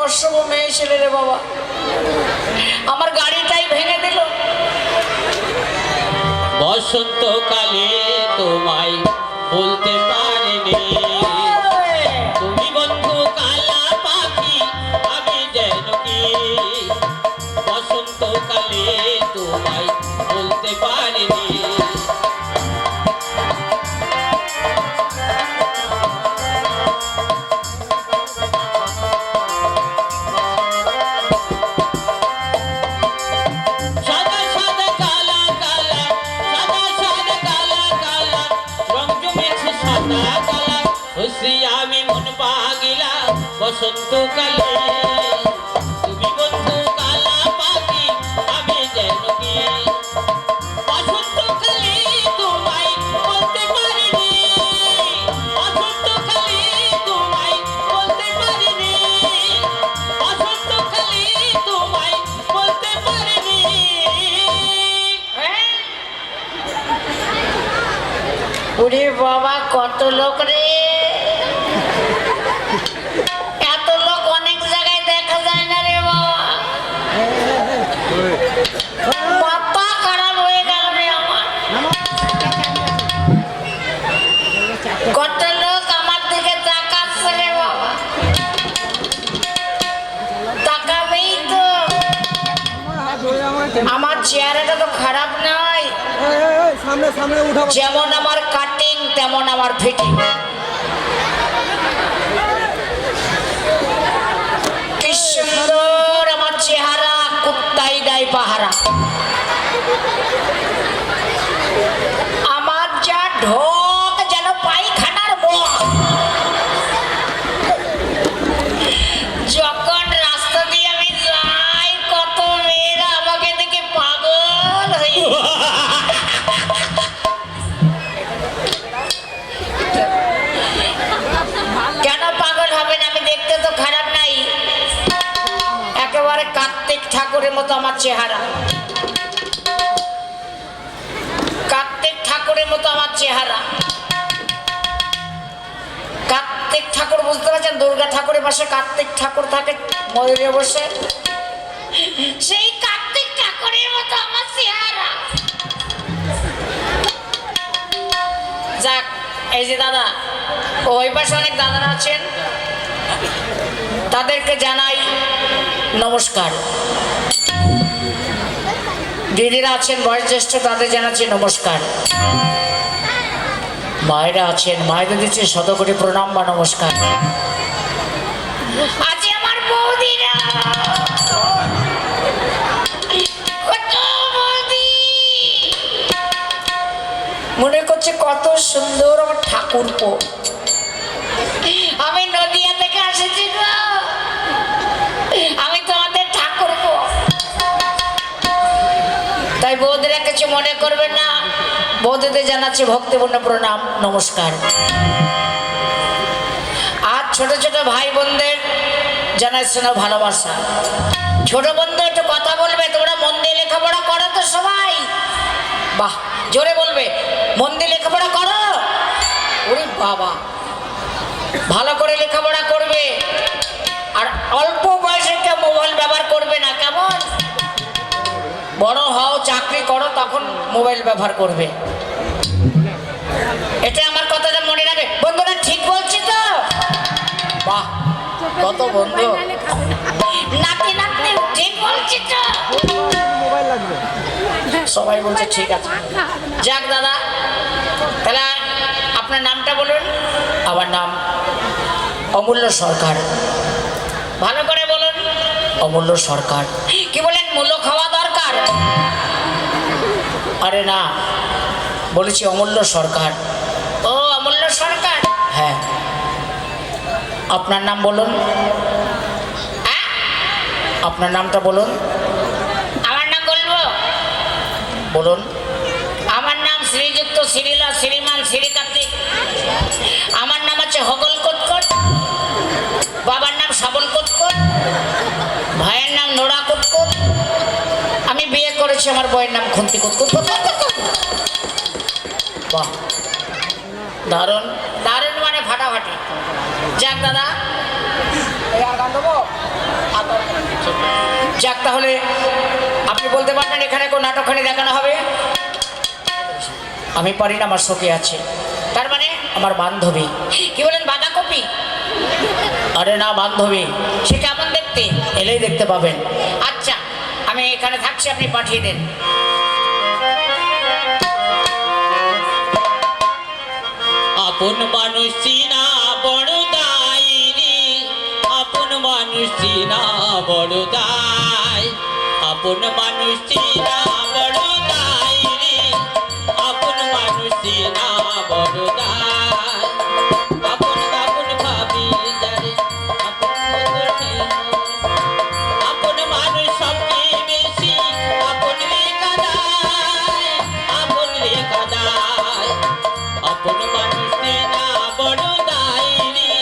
অশুভ মেয়ে ছেলে রে বাবা, আমার গাড়িটাই ভেঙে দিল। বসন্তকালে তোমায় বলতে পারিনি, তুমি বন্ধু কালা পাখি আমি যেন কি। বসন্তকালে তোমায় বলতে পারিনি। আমি মন পাগিলা বসন্তকালে, তুমি বন্ধু কালা পাখি আমি যেন কি। বসন্তকালে তোমায় বলতে পারিনি, বসন্তকালে তোমায় বলতে পারিনি, বসন্তকালে তোমায় বলতে পারিনি। ওরে বাবা, কত লোক রে, এত লোক অনেক জায়গায় দেখা যায় না রে বাবা। মাথা খারাপ হয়ে গেল রে আমার। কত লোক আমার দিকে তাকাচ্ছে রে বাবা, তাকাবেই তো। আমার চেহারাটা তো খারাপ নয়, যেমন আমার কাটিং তেমন আমার ফিটিং। কি সুন্দর আমার চেহারা, কুত্তাই দেয় পাহারা। আমার যা ঢোক যেন পায়খানার মুখ। যখন রাস্তা দিয়ে আমি যাই, কত মেয়েরা আমাকে দেখে পাগল হয়ে। কেন পাগল হবেন? আমি দেখতে তো খারাপ নাই, একেবারে কার্তিক ঠাকুরের মতো আমার চেহারা, কার্তিক ঠাকুরের মতো আমার চেহারা। কার্তিক ঠাকুর বুঝতে পারছেন? দুর্গা ঠাকুরের পাশে কার্তিক ঠাকুর থাকে ময়ূরে বসে, সেই কার্তিক ঠাকুরের মতো আমার চেহারা। যাক, এই যে দাদা, ওই পাশে অনেক দাদারা আছেন, তাদেরকে জানাই নমস্কার। দিদিরা আছেন বয়োজ্যেষ্ঠ, তাদের জানাচ্ছি নমস্কার। মায়েরা আছেন, মায়েদের দিচ্ছি শতকোটি প্রণাম বা নমস্কার। আজ আমার বৌদিরা, মনে করছে কত সুন্দর আমার ঠাকুরপো। আমি নদিয়া থেকে এসেছি গো, আমি তোমাদের ঠাকুরপো। তাই বৌদিরা কিছু মনে করবে না, বৌদিদের জানাচ্ছি ভক্তিপূর্ণ প্রণাম নমস্কার। আর ছোট ছোট ভাই বোনদের জানাচ্ছি না ভালোবাসা। ছোট বন্ধু একটু কথা বলবে, তোমরা মন দিয়ে লেখাপড়া করো তো সবাই? বাহ, জোরে বলবে, মন দিয়ে লেখাপড়া করো। ওরে বাবা, ভালো করে লেখাপড়া করবে, আর অল্প বয়সে কেউ মোবাইল ব্যবহার করবে না, কেমন? বড় হও, চাকরি করো, তখন মোবাইল ব্যবহার করবে। এটা আমার কথাটা মনে রাখবে বন্ধুরা, ঠিক বলছি তো? বাহ, কত বন্ধু, নাতি নাতনি ঠিক বলছি তো? সবাই বলছে ঠিক আছে। যাক দাদা, তাহলে আপনার নামটা বলুন। আমার নাম অমূল্য সরকার। ভালো করে বলুন, অমূল্য সরকার। কি বলেন, মূল্য খাওয়া দরকার? আরে না, বলেছি অমূল্য সরকার। ও অমূল্য সরকার, হ্যাঁ। আপনার নাম বলুন, আপনার নামটা বলুন। আমার নাম বলবো? বলুন। আমার নাম শ্রীযুক্ত শ্রীলা শ্রীমান শ্রী কার্তিক। আমার নাম আছে হগল কোটকট, বাবার নাম সাবল কোটকট, ভাইয়ের নাম নোড়া কোটকট। আমি বিয়ে করেছি, আমার বইয়ের নাম খুন্তি কোটকট। বাহ, দারুণ দারুণ, মানে ফাটাফাটি। যাক দাদা, এই আর গান দেবো? যাক, তাহলে আপনি বলতে পারবেন এখানে কোন নাটকখানি দেখানো হবে? আমি পারি না, আমার শোকে আছে। তার মানে আমার বান্ধবী। কি বলেন, বাঁধাকপি? আরে না, বান্ধবী। সে কেমন দেখতে? এলেই দেখতে পাবেন। আচ্ছা, আমি এখানে থাকছি, আপনি পাঠিয়ে দেন। আপন মানুষ চিনা বড় দায় রে, আপন মানুষ চিনা বড় দায়, আপন মানুষ চিনা বড় দায় রে, আপন মানুষ চিনা বড় দায়, আপন আপন ভাবি যারে আপন মতো ছিল, আপন মানুষ সবচেয়ে বেশি আপন রেখা দায়, আপন রেখা দায়, আপন মানুষ চেনা বড় দায় রে,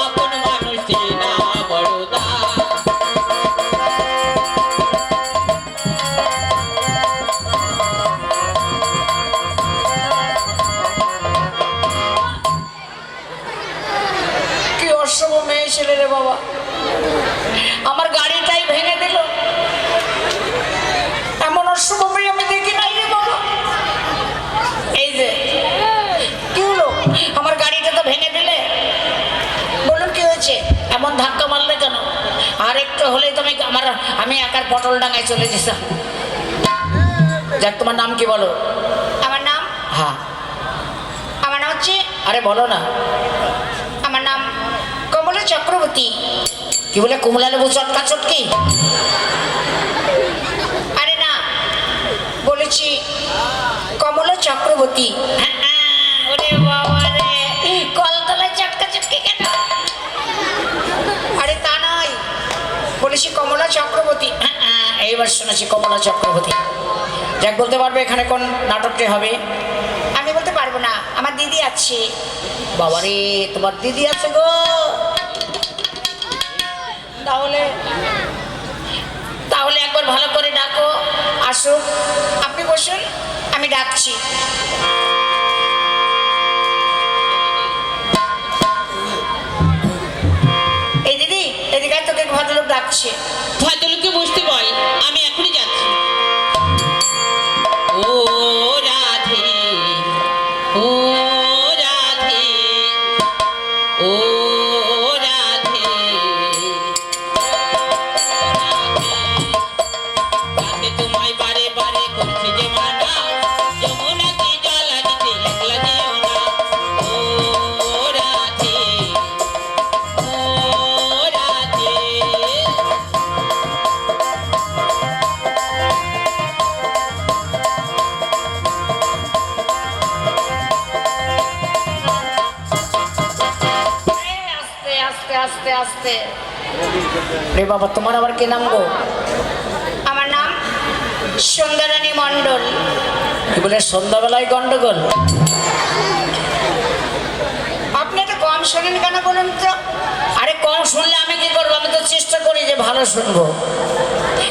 আপন মানুষ চেনা বড় দায়। কি অশুভ মেয়ে ছেলে রে বাবা, আমার গাড়িটাই ভেঙে দিল। এমন অশুভ মেয়ে আমি দেখি নাই রে বাবা। এই যে কি হলো, আমার গাড়িটা তো ভেঙে দিলে। বলুন কি হয়েছে, এমন ধাক্কা মারলে কেন? আর একটু হলেই তো আমি একার পটল ডাঙায় চলে যেতাম। যাক, তোমার নাম কি বলো? আমার নাম? হ্যাঁ। আমার নাম হচ্ছে, আরে বলো না। আমার নাম কমলা চক্রবর্তী। কি বলে, কুমলা লেবু চটকা চটকি? আরে না, বলেছি কমলা চক্রবর্তী। ওরে বাবা রে, কলতলায় চটকা চটকি কেন? আরে তা নয়, বলেছি কমলা চক্রবর্তী। এইবার শুনেছি কমলা চক্রবর্তী। যাক, বলতে পারবে এখানে কোন নাটকটি হবে? আমি বলতে পারবো না, আমার দিদি আছে। বাবারে, তোমার দিদি আছে গো? তাহলে তাহলে একবার ভালো করে ডাকো, আসুক। আপনি বসুন, আমি ডাকছি। এই দিদি, এদিকে আয়, তোকে ভদ্রলোক ডাকছে। ভদ্রলোককে বসতে বল, আমি এখনই যাচ্ছি। ও রাধে, ও রাধে, ও রাধে, রাধে তোমায় বারে বারে করছি যে মানা, যমুনাকে জ্বালা দিতে একলা যেও না। ও রাধে, ও রাধে। আস্তে আস্তে আস্তে আস্তে। রে বাবা, তোমার আবার কি নাম গো? আমার নাম সুন্দরানী মণ্ডল। কি বলে, সন্ধ্যাবেলায় গন্ডগোল? আপনি এত কম শোনেন কেন বলুন তো? আরে কম শুনলে আমি কি করবো? আমি তো চেষ্টা করি যে ভালো শুনবো,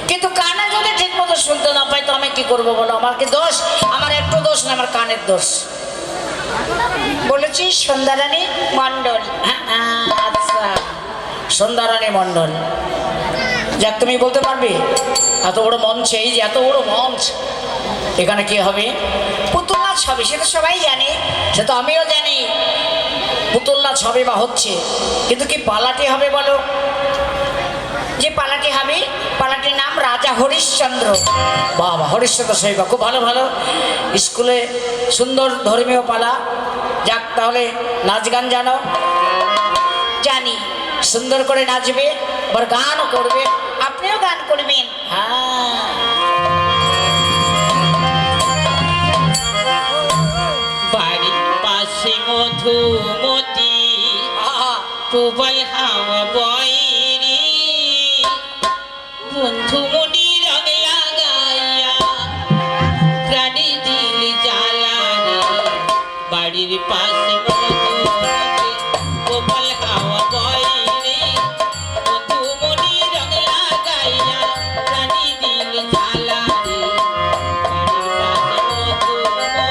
কিন্তু কানে যদি ঠিক মতো শুনতে না পাই তো আমি কি করবো বলো? আমার কি দোষ? আমার একটু দোষ না, আমার কানের দোষ। বলেছি সন্ধ্যারানী মণ্ডল। আচ্ছা, সন্ধ্যারানী মণ্ডল। যাক, তুমি বলতে পারবে এত বড় মঞ্চে, এই যে এত বড় মঞ্চ, এখানে কি হবে? পুতুল নাচ হবে, সে তো সবাই জানে, সে তো আমিও জানি পুতুল নাচ হবে বা হচ্ছে, কিন্তু কি পালাটি হবে বলো? যে পালাটি হবে, পালাটির নাম রাজা হরিশ্চন্দ্র। বাবা, হরিশ্চন্দ্র সাহেব, খুব ভালো ভালো স্কুলে সুন্দর ধর্মীয় পালা। যাক, তাহলে নাচ গান জানো? জানি। সুন্দর করে নাচবে, আবার গানও করবে। আপনিও গান করবেন? হ্যাঁ। বাড়ির পাশে মধুমতি, প্রবল হাওয়া বয়রে, বন্ধু মনি রং লাগাইয়া প্রাণী দিল জ্বালা রে। বাড়ির পাশে মধুমতি, প্রবল হাওয়া বয়রে, বন্ধু মনি রং লাগাইয়া প্রাণী দিল জ্বালা রে। বাড়ির পাশে মধুমতি।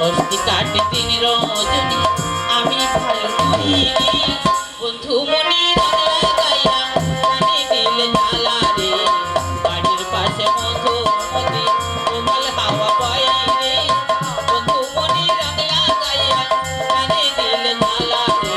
অস্তি কাটে দিন রজনী আমি ভালো করি বন্ধু মনি রং লাগাইয়া প্রাণে দিল জ্বালা রে বাড়ির পাশে মধুমতি কোমল হাওয়া বয় রে বন্ধু মনি রং লাগাইয়া প্রাণে দিল জ্বালা রে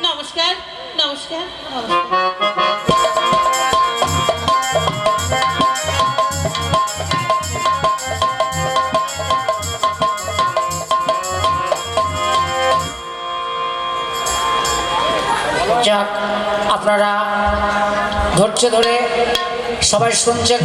নমস্কার নমস্কার নমস্কার যাক, আপনারা ধৈর্য ধরে সবাই শুনছেন।